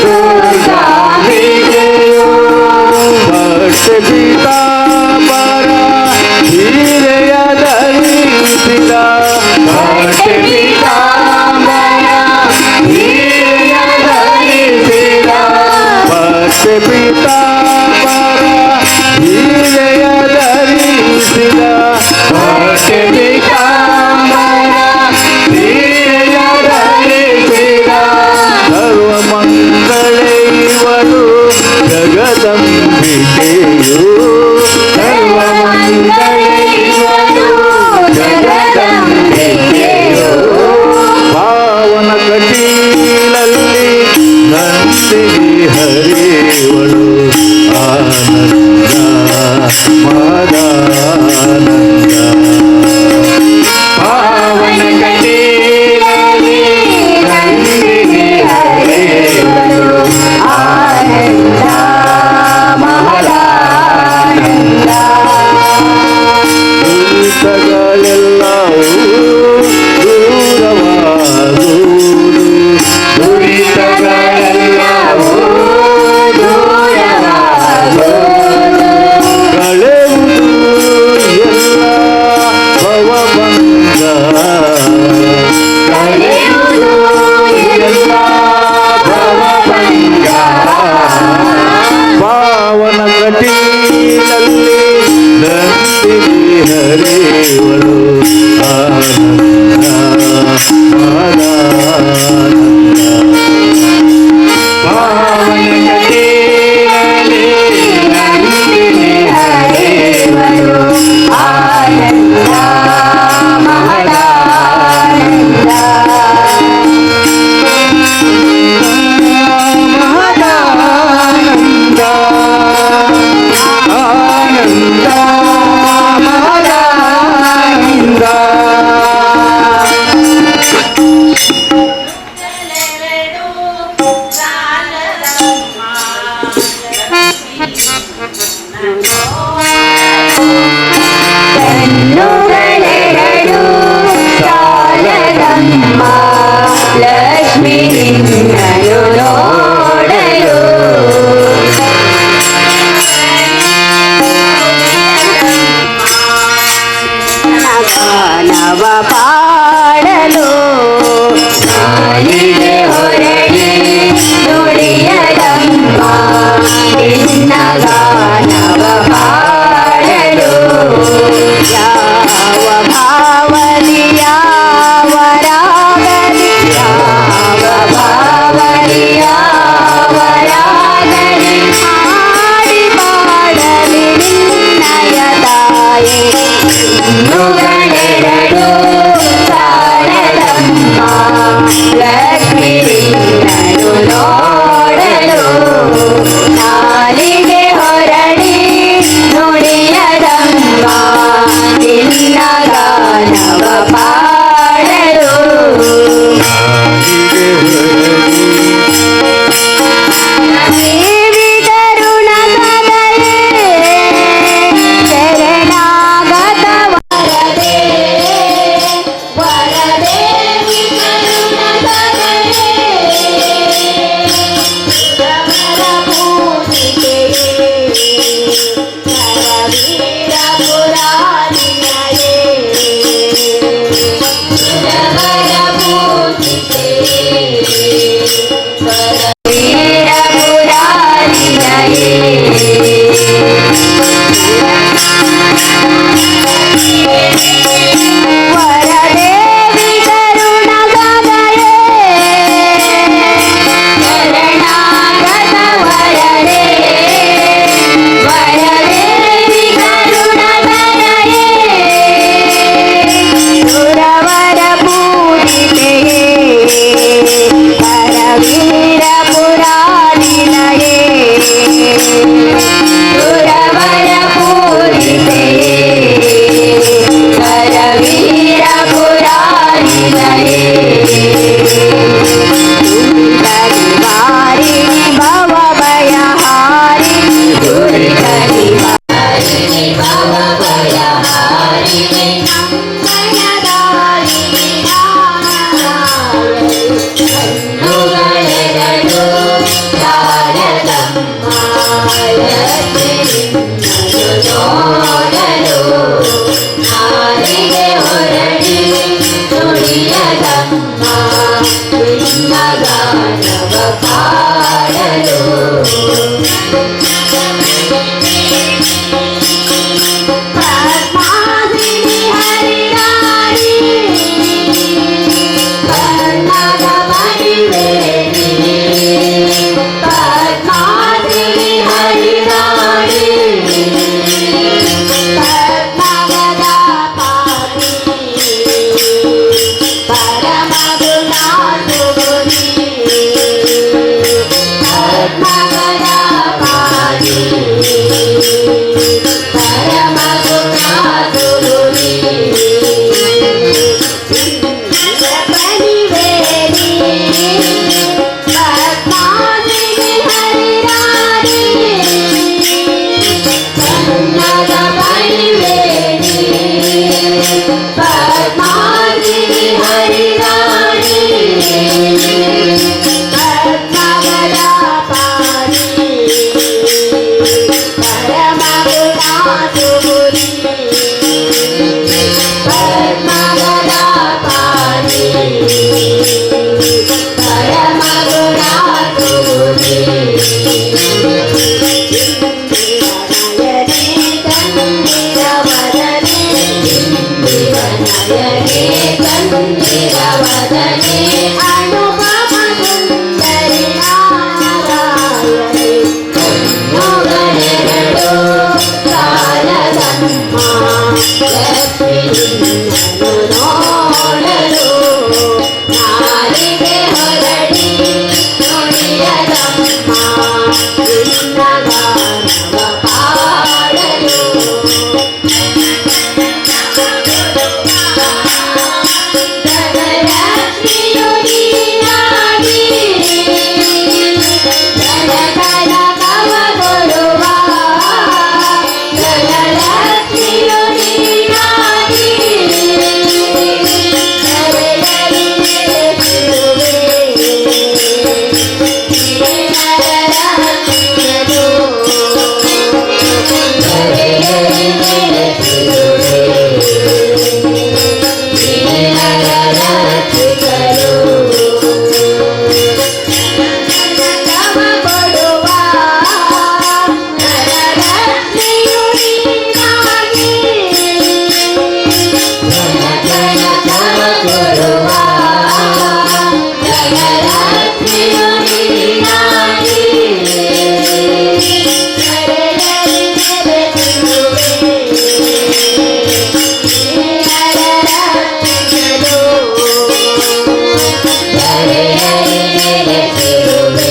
ದುರ್ಗಾಂಬಿಕೆಯು.
ಭಕ್ತಿ ಪೀತಾಂಬರ ಹೀರೆಯ ಧರಿಸಿದ
ಭಕ್ತಿ ಪೀತಾಂಬರ ಹೀರೆಯ ಧರಿಸಿದ.
ಭಕ್ತಿ ಪೀತಾಂಬರ ಹೀರೆಯ ಧರಿಸಿದ
ಭಕ್ತಿ ಪೀತಾಂಬರ ಹೀರೆಯ ಧರಿಸಿದ.
ಸರ್ವಮಂಗಳೇ ಇವಳು ಜಗದಂಬಿಕೆಯು.
ಸರ್ವಮಂಗಳೇ ಇವಳು ಜಗದಂಬಿಕೆಯು.
ಪಾವನ ಕಟೀಲಲ್ಲಿ ನಂದಿನಿ ಹರಿವಳು ಆನಂದ ಮಹದಾನಂದ.
ಪಾವನ ಕಟೀಲಲ್ಲಿ ನಂದಿನಿ ಹರಿವಳು ಆನಂದ ಮಹದಾನಂದ.
ದುರಿತಗಳೆಲ್ಲವೂ ದೂರವಾಗುವುದು.
ದುರಿತಗಳೆಲ್ಲವೂ ದೂರವಾಗುವುದು.
ಕಳೆಯುವುದು ಎಲ್ಲ ಭವಭಂಗ.
ಕಳೆಯುವುದು ಎಲ್ಲ ಭವಭಂಗ.
ಪಾವನ ಕಟೀಲಲ್ಲಿ ನಂದಿನಿ ಹರಿವಳು ಆನಂದ ಮಹದಾನಂದ.
ಪಾವನ ಕಟೀಲಲ್ಲಿ ನಂದಿನಿ ಹರಿವಳು ಆನಂದ ಮಹದಾನಂದ.
ಮಹದಾನಂದ ಆನಂದ ಮಹದಾನಂದ.
ಕಣ್ಣುಗಳೆರಡು ಸಾಲದಮ್ಮ ಲಕ್ಷ್ಮಿ ನಿನ್ನನ್ನು ನೋಡಲು. ಗಾನವ ಪಾಡಲು ನಾನಿಗೆ ಹೊರಡಿ ನುಡಿಯಲಮ್ಮ ನಿನ್ನ ಗಾನವ ಪಾಡಲು. ಯಾವ ಭಾವಲಿ ಯಾವ ರಾಗಲಿ ಯಾವ ಭಾವಲಿ ಯಾವ ರಾಗಲಿ ಹಾಡಿ ಪಾಡಲಿ ನಿನ್ನಯ ತಾಯಿ. ಕಣ್ಣುಗಳೆರಡು ನೋಡಲು ನಾರಿಗೆ ಹೊರಡಿ ನುಡಿಯದಮ್ಮ ಗಾನವ ಪಾಡಲು ಪದ್ಮಾಸಿನಿ ಹರಿರಾಣಿ ಕರ್ಣದ ಮಣಿವೇಣಿ ಪದ್ಮಾಸಿನಿ ಹರಿರಾಣಿ ಪದ್ಮಗದ ಪಾಣಿ ಪರಮ ಗುಣಾಸುಗುಣಿ ಪದ್ಮಗದ ಪಾಣಿ ಪರಮ ಗುಣಾಸುಗುಣಿ ಬನಿವೇಣಿ ಪದ್ಮಾಸಿನಿ ಹರಿರಾಣಿ ಕನ್ನಡ ಬನಿವೇಣಿ ಪದ್ಮಾಸಿನಿ ಹರಿರಾಣಿ ಪದ್ಮಗದ ಪಾಣಿ ಪರಮ ಗುಣಾಸುಗುಣಿ ಪದ್ಮಗದ ಪಾಣಿ ಪರಮ ಗುಣಾಸುಗುಣಿ ವಂದಿರವದನೆ ಅನುಪಮ ಸುಂದರಿ ನಾರಾಯಣಿ ಮೊಗಳೆರಡು ಕಾಲದಮ್ಮ ಲಕ್ಷ್ಮಿಯನ್ನು ನೋಡಲು ನಾರಿಗೆ ಹೊರಡಿ ನುಡಿಯದಮ್ಮ ಗಾನವ ಪಾಡಲು ಧನಲಕ್ಷ್ಮಿಯು ನೀನಾಗಿ ಧನಕನ ಕವ ಕೊಡುವ ಧನಲಕ್ಷ್ಮಿಯು ನೀನಾಗಿ ಧರೆಯಲ್ಲಿ ನೆಲೆಸಿರುವೆ ನೀನರರಕ್ಷಿಸಲು ಧರೆಯಲ್ಲಿ ನೆಲೆಸಿರುವೆ ಕವ ಕೊಡುವ ಧನಲಕ್ಷ್ಮಿಯು ನೀನಾಗಿ ಧನಕನ ಕವ ಕೊಡುವ ಧನಲಕ್ಷ್ಮಿಯು ನೀನಾಗಿ ಧರೆಯಲ್ಲಿ ನೆಲೆಸಿರುವೆ ನೀನರರಕ್ಷಿಸಲು ಧರೆಯಲ್ಲಿ ನೆಲೆಸಿರುವೆ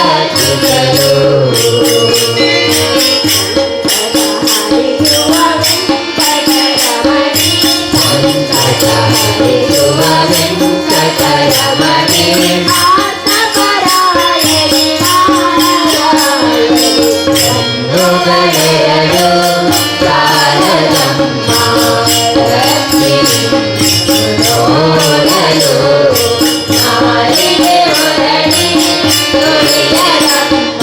ನೀನರರಕ್ಷಿಸಲು ಹರಿಸುವ ವೆಂಕಟರಮಣಿ ಸಂಕಟ ಹರಿಸುವ ವೆಂಕಟರಮಣಿ ಆತ್ಮಪರಾಯಣಿ ನಾರಾಯಣಿ ಕಣ್ಣುಗಳೆರಡು ಕಾಲದಮ್ಮ ಲಕ್ಷ್ಮಿಯನ್ನು ನೋಡಲು ನಾರಿಗೆ ಹೊರಡಿ ನುಡಿಯದಮ್ಮ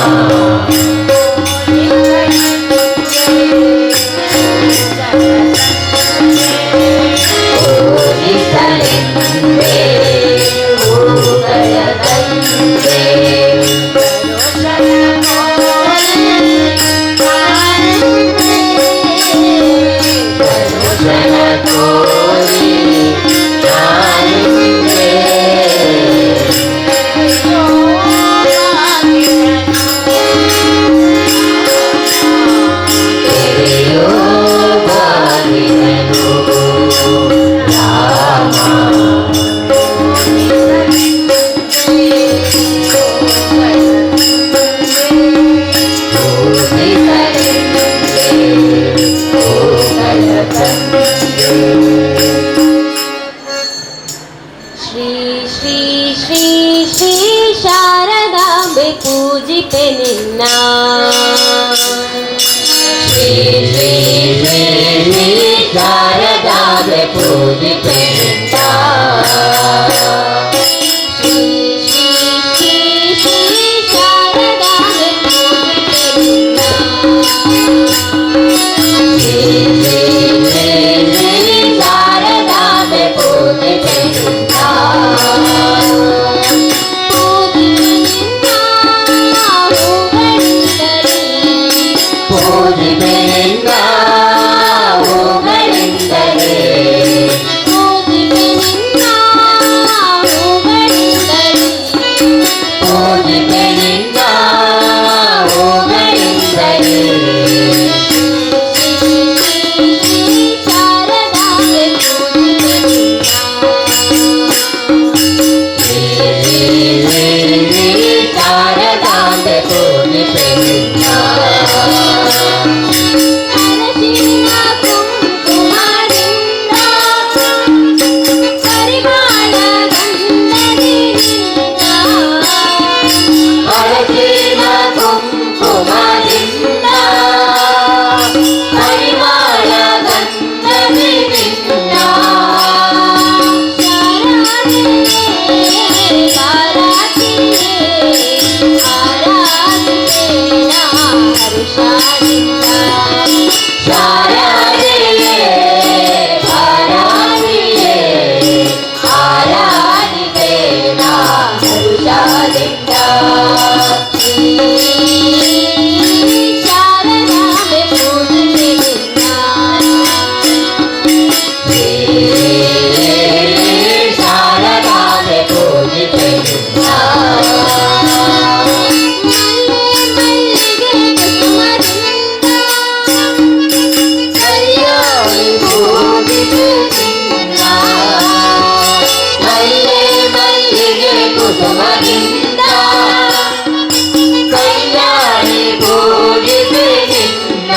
Rama ಪೂಜಿಪೆ ನಿನ್ನ ಶ್ರೀ ಶ್ರೀ ಶ್ರೀ ಶ್ರೀ ಶಾರದಾಂಬೆ ಪೂಜಿಪೆ ನಿನ್ನ ಶ್ರೀ ಶ್ರೀ ಶ್ರೀ ಶ್ರೀ ಶಾರದಾಂಬೆ ಪೂಜಿಪೆ ನಿನ್ನ ಶ್ರೀ ಶ್ರೀ ಶ್ರೀ ಶ್ರೀ ಶಾರದಾಂಬೆ ಪೂಜಿಪೆ ನಿನ್ನ ಪೂಜಿಪೆನಿಂದ ಹೂಗಳಿಂದಲೇ ಪೂಜಿಪೆನಿಂದ ಹೂಗಳಿಂದಲೇ ಪೂಜಿಪೆನಿಂದ ಹೂಗಳಿಂದಲೇ ಶಾರದಾಂಬೆ ಪೂಜಿಪೆನಿಂದ ಶ್ರೀ ಶ್ರೀ ಶ್ರೀ ಶ್ರೀ ಶಾರದಾಂಬೆ ಪೂಜಿಪೆನಿಂದ ಅರಶಿನ ಕುಂಕುಮದಿಂದ ಪರಿಮಳ ಗಂಧದಿಂದ ಅರಶಿನ ಕುಂಕುಮದಿಂದ ಪರಿಮಳ ಗಂಧದಿಂದ ಶಾರದೆಯೇ ಭಾರತಿಯೇ ಆರಾಧಿಸೇನ ಹರುಷದಿಂದ ಶಾರದಾಂಬೆ ಪೂಜಿಪೆ ನಿನ್ನ ಶಾರದಾಂಬೆ ಪೂಜಿಪೆ ನಿನ್ನ ಮಲ್ಲಿಗೆ ಕುಸುಮದಿಂದ ಕೈಯಾಳಿ ಪೂಜಿಪೆ ನಿನ್ನ ಮಲ್ಲಿಗೆ ಕುಸುಮದಿಂದ ಕೈಯಾಳಿ ಪೂಜಿಪೆ ನಿನ್ನ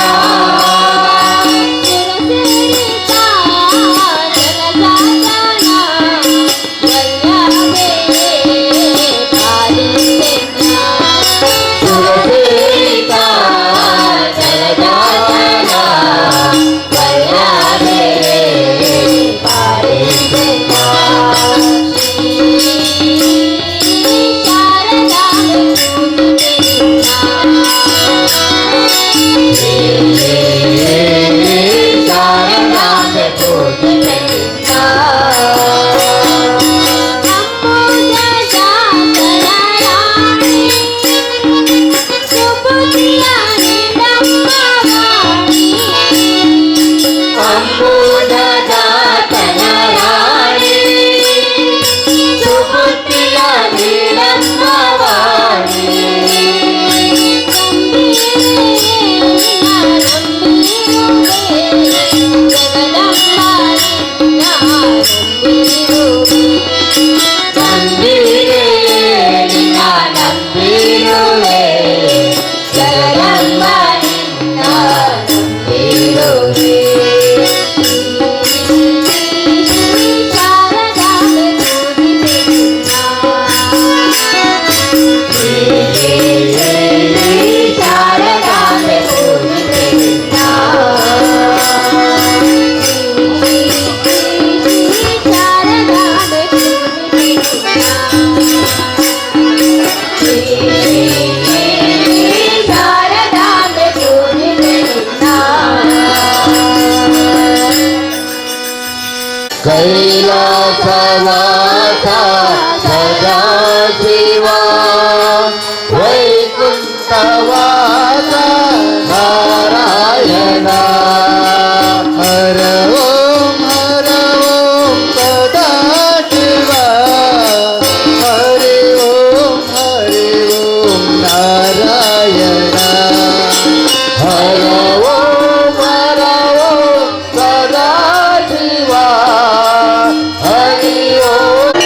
ಶಾರದಾಂಬೆ ಪೂಜಿಪೆ ನಿನ್ನ ಅಂಬುಜ ಶಾಸನರಾಣಿ ಸುಬುದ್ಧಿಯ ನೀಡಮ್ಮ ವಾಣಿ ಅಂಬುಜ ಶಾಸನರಾಣಿ ಸುಬುದ್ಧಿಯ ನೀಡಮ್ಮ ವಾಣಿ ನಂಬಿರುವೆ ನಿನ್ನ ನಂಬಿರುವೆ ಜಗದಂಬ ನಿನ್ನ ನಂಬಿರುವೆ ಶಾರದಾಂಬೆ ಪೂಜಿಪೆ ನಿನ್ನ ಶಾರದಾಂಬೆ ಪೂಜಿಪೆ ನಿನ್ನ ಶಾರದಾಂಬೆ ಪೂಜಿಪೆ ನಿನ್ನ ಶಾರದಾಂಬೆ ಪೂಜಿಪೆ ನಿನ್ನ
ಕೈಲಾಸವಾಸ ಸದಾಶಿವ ವೈಕುಂಠವಾಸ ನಾರಾಯಣ ಹರ ಓಂ ಸದಾಶಿವ ಹರಿ ಓಂ ನಾರಾಯಣ ಹರ ಓಂ ಸದಾಶಿವ ಹರಿ ಓಂ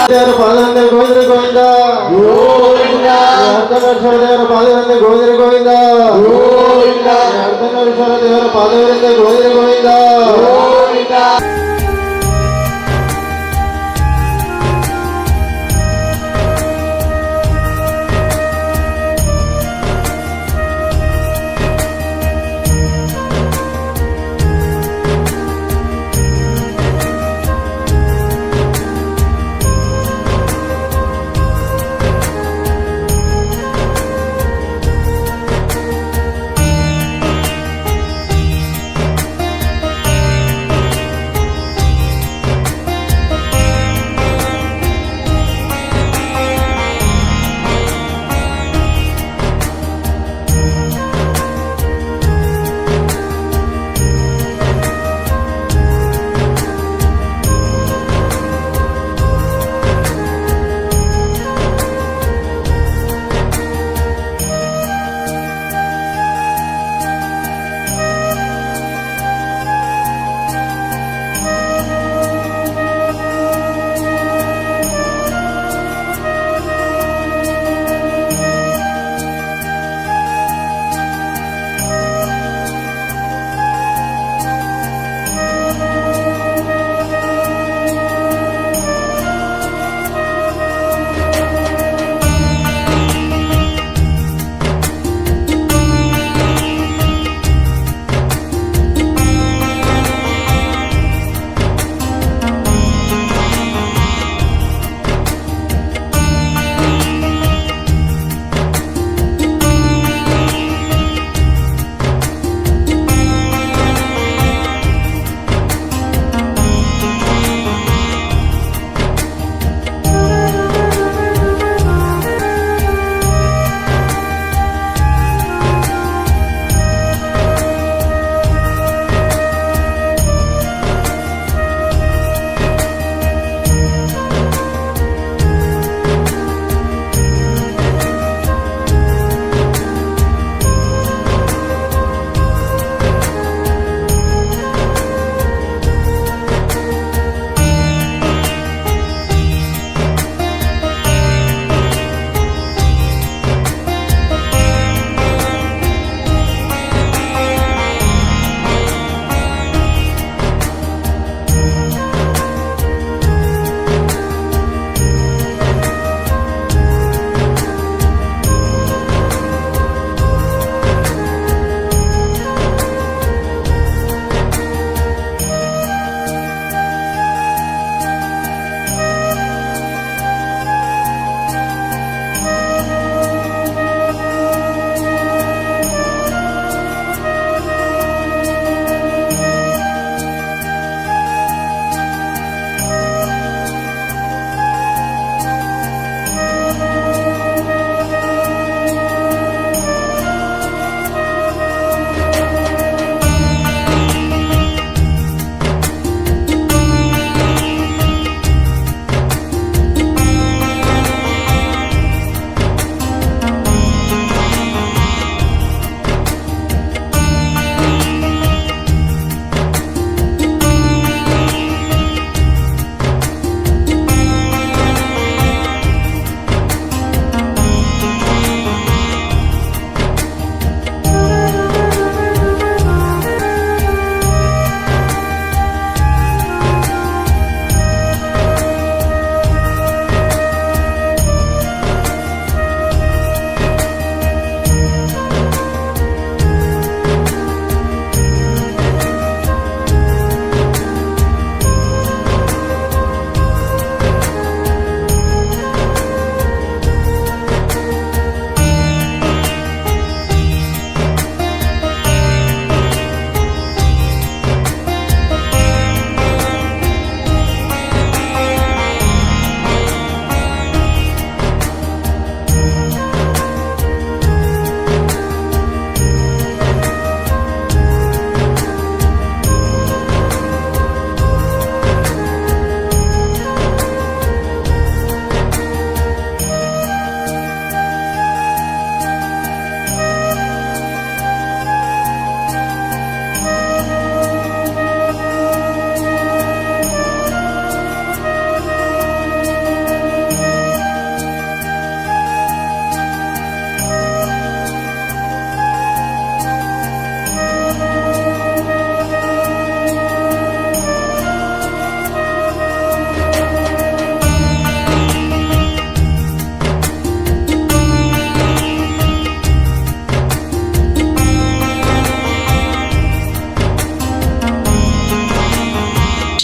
ದೇವರ ಪಾದದಂತೆ ಗೋವಿಂದ ಗೋವಿಂದ ಅರ್ಧನಾರೀಶ್ವರ ದೇವರ ಪಾದದಂತೆ ಗೋವಿಂದ ಗೋವಿಂದ ಅರ್ಧನಾರೀಶ್ವರ ದೇವರ ಪಾದವರಿಂದ ಗೋವಿಂದ ಗೋವಿಂದ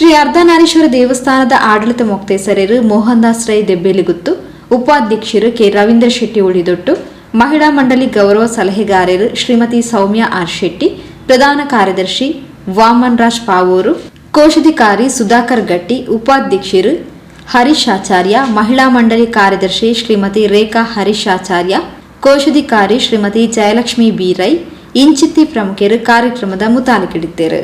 ಶ್ರೀ ಅರ್ಧನಾರೀಶ್ವರ ದೇವಸ್ಥಾನದ ಆಡಳಿತ ಮೊಕ್ತೇಸರರು ಮೋಹನ್ ದಾಸ್ ರೈ ದೆಬ್ಬೆಲಿಗುತ್ತು, ಉಪಾಧ್ಯಕ್ಷರು ಕೆ ರವೀಂದ್ರ ಶೆಟ್ಟಿ ಉಳಿದೊಟ್ಟು, ಮಹಿಳಾ ಮಂಡಳಿ ಗೌರವ ಸಲಹೆಗಾರರು ಶ್ರೀಮತಿ ಸೌಮ್ಯ ಆರ್ ಶೆಟ್ಟಿ, ಪ್ರಧಾನ ಕಾರ್ಯದರ್ಶಿ ವಾಮನ್ ರಾಜ್ ಪಾವೂರು, ಕೋಶಾಧಿಕಾರಿ ಸುಧಾಕರ್ ಗಟ್ಟಿ, ಉಪಾಧ್ಯಕ್ಷರು ಹರೀಶ್ ಆಚಾರ್ಯ, ಮಹಿಳಾ ಮಂಡಳಿ ಕಾರ್ಯದರ್ಶಿ ಶ್ರೀಮತಿ ರೇಖಾ ಹರೀಶ್ ಆಚಾರ್ಯ, ಕೋಶಾಧಿಕಾರಿ ಶ್ರೀಮತಿ ಜಯಲಕ್ಷ್ಮಿ ಬಿ ರೈ, ಇಂಚಿತ್ತಿ ಪ್ರಮುಖರು ಕಾರ್ಯಕ್ರಮದ ಮುತಾಲಿಕಿಡಿದ್ದೇರು.